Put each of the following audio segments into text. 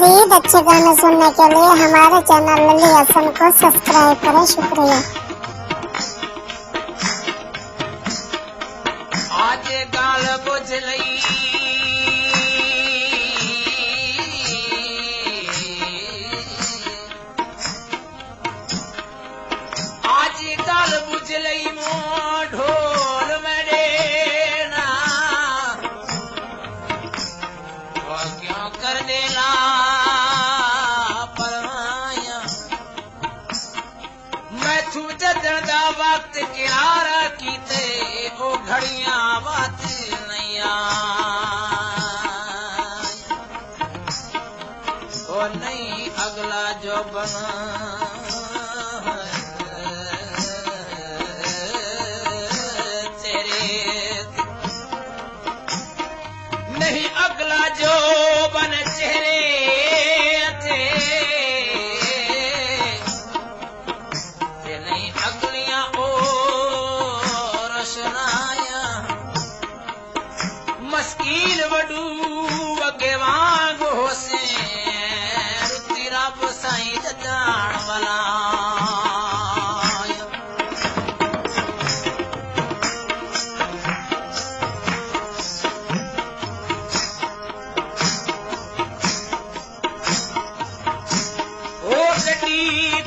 मजीद अच्छे गाने सुनने के लिए हमारे चैनल लली हसन को सब्सक्राइब करें। शुक्रिया। आज गाल बुझलई आज गाल बुझलई मो ढोल मरे ना वो क्यों कर देला परवाया मैं तू जदन दा वक्त किनारा कीते ओ घड़ियां बात नैया ओ नहीं अगला जो बना नहीं अगला जो बन चेहरे थे नहीं अगलियां ओ रशनाया मस्कीन वडू अगे वांग होसे रुति रब साईं जजान वाला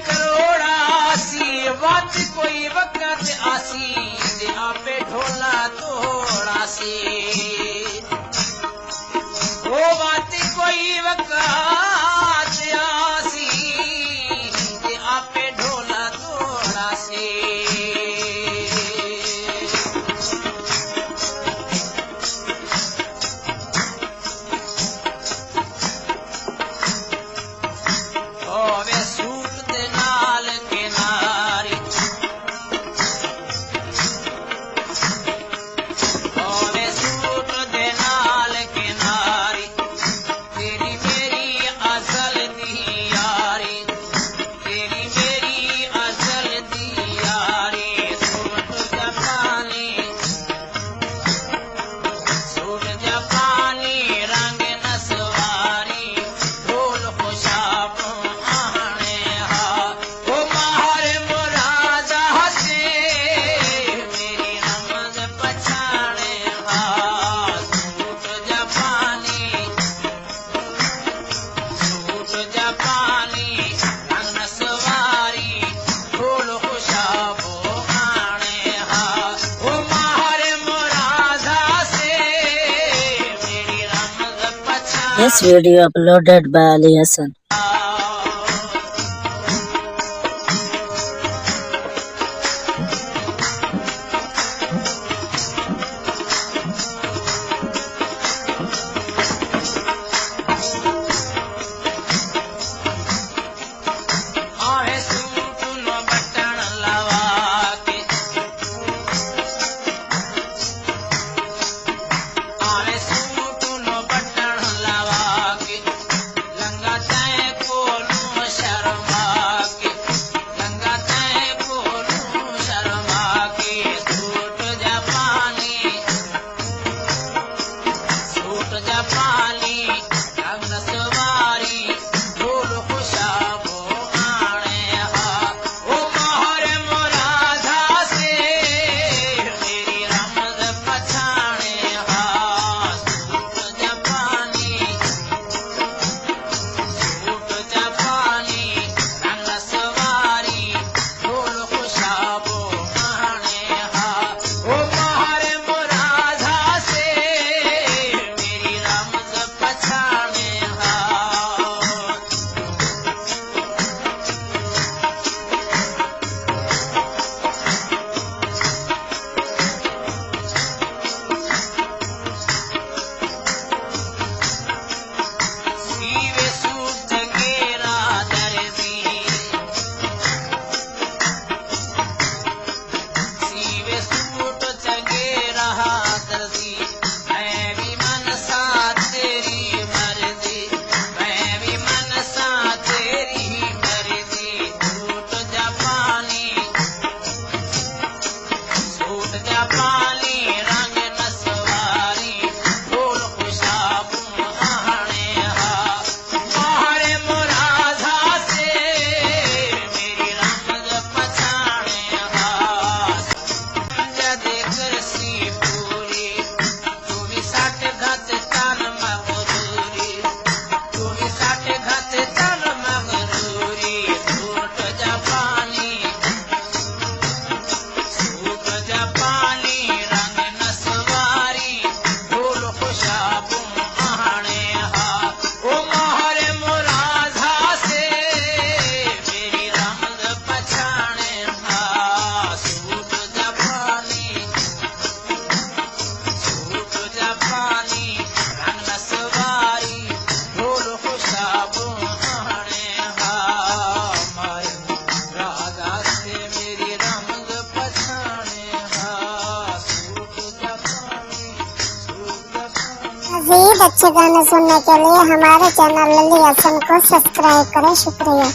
करोड़ासी बात कोई वक्त आसी दे आपे ढोला तोड़ा सी वो बात कोई वक्त आसी दे आपे ढोला तोड़ा सी This video uploaded by Ali Hassan. लंगा अच्छे गाने सुनने के लिए हमारे चैनल लली हसन को सब्सक्राइब करें। शुक्रिया।